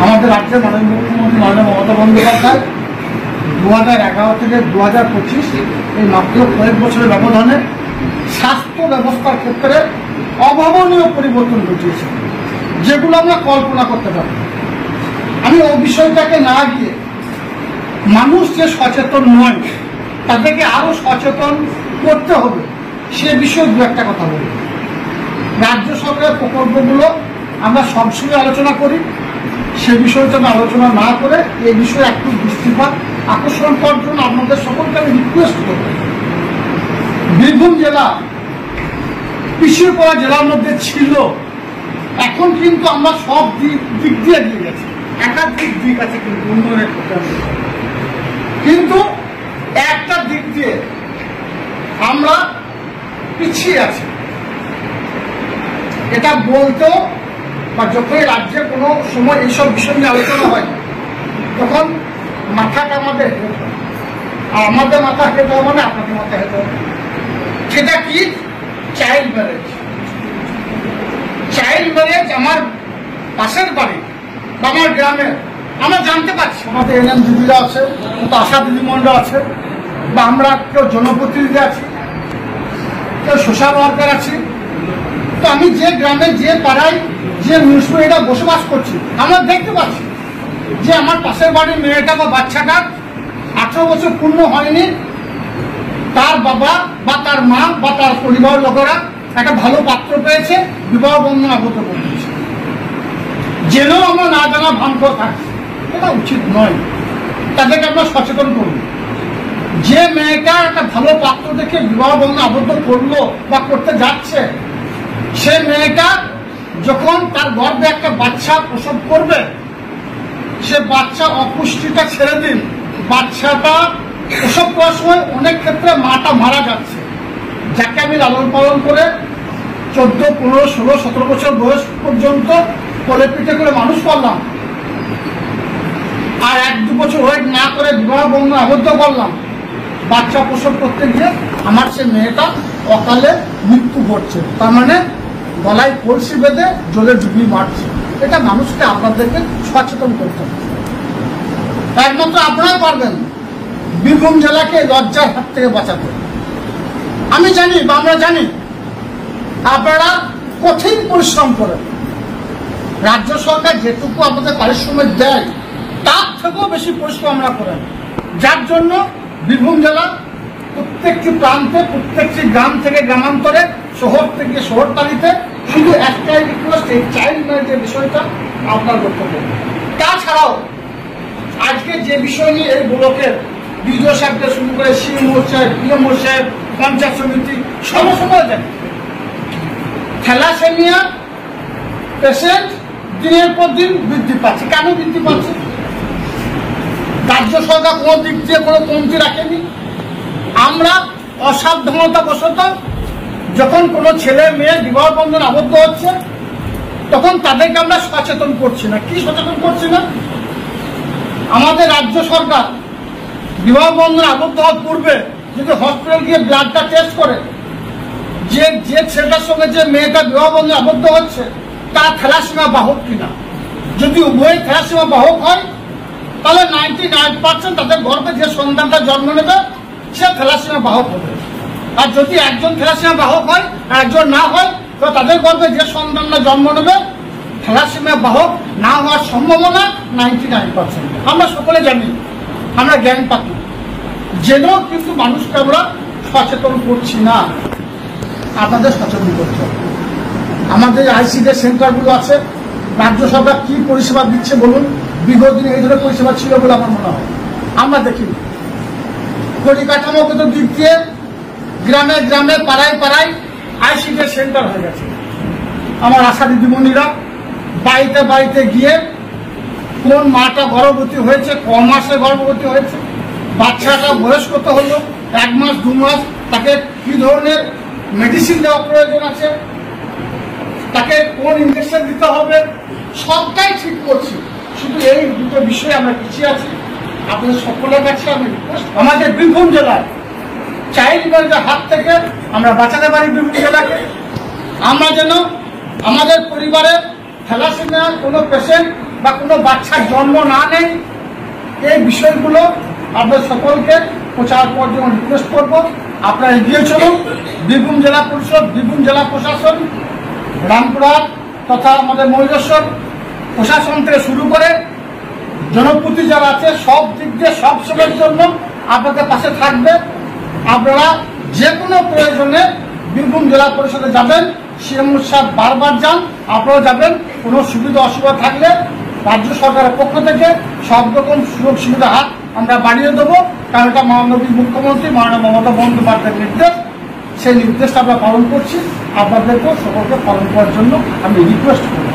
আমাদের রাজ্যের মাননীয় মুখ্যমন্ত্রী মাননীয় মমতা বন্দ্যোপাধ্যায় 2011 থেকে 2025 এই মাত্র কয়েক বছরের ব্যবধানে স্বাস্থ্য ব্যবস্থার ক্ষেত্রে অভাবনীয় পরিবর্তন ঘটিয়েছে, যেগুলো আমরা কল্পনা করতে পারি। আমি ওই বিষয়টাকে না গিয়ে মানুষ যে সচেতন নয় তাদেরকে আরো সচেতন করতে হবে সে বিষয়ে দু একটা কথা বলি। রাজ্য সরকারের প্রকল্পগুলো আমরা সবসময় আলোচনা করি, সে বিষয়টা আমি আলোচনা না করে এই বিষয়ে একটু দৃষ্টিপাত আকর্ষণ করার জন্য আপনাদের সকলকে আমি রিকোয়েস্ট করব। বীরভূম জেলা পিছিয়ে পড়া জেলার মধ্যে ছিল, এখন কিন্তু আমরা সব দিক দিয়ে এগিয়ে গেছি। একাধিক দিক আছে কিন্তু উন্নয়নের ক্ষেত্রে, কিন্তু একটা দিক দিয়ে আমরা পিছিয়ে আছি। এটা বলতেও বা যখনই রাজ্যে কোনো সময় এইসব বিষয় নিয়ে আলোচনা হয় তখন মাথাটা আমাদের হেঁটে হয়, আর আমাদের মাথা হেঁটে হবে মানে আপনাদের মাথা হেঁটে হবে। সেটা কি? Child marriage. চাইল্ড ম্যারেজ আমার পাশের বাড়ি বা আমার গ্রামে আমরা জানতে পারছি, আমাদের এনএম দিদিরা আছে, আশা দিদিমণ্ডল আছে, বা আমরা কেউ জনপ্রতিনিধি আছি, কেউ সোশ্যাল ওয়ার্কার আছি। তো আমি যে গ্রামে যে পাড়ায় যে মিউনিসিপ্যালিটিটা বসবাস করছি আমরা দেখতে পাচ্ছি যে আমার পাশের বাড়ির মেয়েটা বা বাচ্চাটা 18 বছর পূর্ণ হয়নি, তার বাবা বা তার মা বা তার পরিবারের লোকেরা একটা ভালো পাত্র পেয়েছে, বিবাহ বন্ধন আবদ্ধ করে দিয়েছে। জেনেও আমরা না জানা ভান করে থাকি, এটা উচিত নয়। তাদেরকে আমরা সচেতন করব। যে মেয়েটা একটা ভালো পাত্র দেখে বিবাহ বন্ধন আবদ্ধ করলো বা করতে যাচ্ছে, সে মেয়েটা যখন তার গর্ভে একটা বাচ্চা প্রসব করবে, সে বাচ্চা অপুষ্টিটা ছেড়ে দিন, বাচ্চাটা প্রসব করার সময় অনেক ক্ষেত্রে মাটা মারা যাচ্ছে, যাকে আমি লালন পালন করে 14, 15, 16, 17 বছর বয়স পর্যন্ত কোলে পিঠে করে মানুষ করলাম, আর 1-2 বছর ওয়েট না করে বিবাহ বন্ধন আবদ্ধ করলাম, বাচ্চা প্রসব করতে গিয়ে আমার সে মেয়েটা অকালে মৃত্যু ঘটছে। তার মানে গলায় কলসি বেঁধে জলে ডুবিয়ে মারছে। এটা মানুষকে আপনাদেরকে সচেতন করতে হবে। একমাত্র আপনারাই পারবেন বীরভূম জেলাকে লজ্জার হাত থেকে বাঁচাতে। আমি জানি বা আমরা জানি আপনারা কঠিন পরিশ্রম করেন, রাজ্য সরকার যেটুকু আমাদের পারিশ্রমিক দেয় তার থেকেও বেশি পরিশ্রম আমরা করেন, যার জন্য বীরভূম জেলা প্রত্যেকটি প্রান্তে, প্রত্যেকটি গ্রাম থেকে গ্রামান্তরে, শহর থেকে শহরতলিতে শুধু একটাই রিকোয়েস্ট, এই চাইল্ড ম্যারেজের বিষয়টা আপনার লক্ষ্য করবেন। তাছাড়াও আজকে যে বিষয় নিয়ে এই ব্লকের বিডিও সাহেবকে শুরু করে সিএমও সাহেব, পিএমও সাহেব, পঞ্চায়েত সমিতি সময় দেন, থ্যালাসেমিয়া পেশেন্ট দিনের পর দিন বৃদ্ধি পাচ্ছে। কেন বৃদ্ধি পাচ্ছে? রাজ্য সরকার কোনো দিক দিয়ে কোনো কমতি রাখেনি। আমরা অসাবধানতা বশত যখন কোনো ছেলে মেয়ে বিবাহ বন্ধন আবদ্ধ হচ্ছে তখন তাদেরকে আমরা সচেতন করছি না। কি সচেতন করছি না? আমাদের রাজ্য সরকার বিবাহ বন্ধন আবদ্ধ হওয়ার পূর্বে যদি হসপিটাল গিয়ে ব্লাডটা টেস্ট করে যে ছেলেটার সঙ্গে যে মেয়েটা বিবাহ বন্ধন আবদ্ধ হচ্ছে তার থ্যালাসেমিয়া বাহক কিনা, যদি উভয় থ্যালাসেমিয়া বাহক হয় তাহলে 99% তাদের গর্ভে যে সন্তানটা জন্ম নেবে সে থ্যালাসেমিয়া বাহক হবে। আর যদি একজন থ্যালাসেমিয়া বাহক হয় আর একজন না হয়, তো তাদের গর্ভে যে সন্তানটা জন্ম নেবে থ্যালাসেমিয়া বাহক না হওয়ার সম্ভাবনা 99%। আমরা সকলে জানি, আমরা জ্ঞান পাতি, জেনেও কিন্তু মানুষকে আমরা সচেতন করছি না। আপনাদের সচেতন করতে হবে। আমাদের আইসিডি সেন্টারগুলো আছে, রাজ্য সরকার কি পরিষেবা দিচ্ছে বলুন? বিগত দিনে এই ধরনের পরিষেবা ছিল বলে আমার মনে হয় আমরা দেখিনি। পরিকাঠামোগত দিক দিয়ে গ্রামে গ্রামে পাড়ায় পাড়ায় আইসিডি সেন্টার হয়ে গেছে। আমার আশা দিদিমণিরা বাড়িতে বাড়িতে গিয়ে কোন মাটা গর্ভবতী হয়েছে, ক মাসে গর্ভবতী হয়েছে, বাচ্চাটা বয়স কত হলো, 1 মাস 2 মাস, তাকে কি ধরনের মেডিসিন দেওয়া প্রয়োজন আছে, তাকে কোন ইনজেকশন দিতে হবে, সবটাই ঠিক করছি। শুধু এই দুটো বিষয়ে আমরা পিছিয়ে আছি। আপনাদের সকলের কাছে আমি রিকোয়েস্ট, আমাদের বীরভূম জেলায় চাইল্ড ম্যারেজের হাত থেকে আমরা বাঁচাতে পারি বীরভূম জেলাকে। আমরা যেন আমাদের পরিবারের থ্যালাসেমিয়ার কোনো পেশেন্ট বা কোনো বাচ্চার জন্ম না নেয়, এই বিষয়গুলো আপনাদের সকলকে প্রচার করার জন্য রিকোয়েস্ট করবো। আপনারা এগিয়ে চলুন। বীরভূম জেলা পরিষদ, বীরভূম জেলা প্রশাসন, রামপুরহাট তথা আমাদের ময়ূরেশ্বর প্রশাসন থেকে শুরু করে জনপ্রতি যারা আছে সব দিক দিয়ে সব সময়ের জন্য আপনাদের পাশে থাকবে। আপনারা যে কোনো প্রয়োজনে বীরভূম জেলা পরিষদে যাবেন, সিএম সাহেব বারবার যান, আপনারাও যাবেন। কোনো সুবিধা অসুবিধা থাকলে রাজ্য সরকারের পক্ষ থেকে সব রকম সুযোগ সুবিধা হাত আমরা বাড়িয়ে দেবো, কারণ এটা মাননীয় মুখ্যমন্ত্রী মাননীয় মমতা বন্দ্যোপাধ্যায়ের নির্দেশ। সেই নির্দেশটা আমরা পালন করছি। আপনাদেরকেও সকলকে পালন করার জন্য আমি রিকোয়েস্ট করব।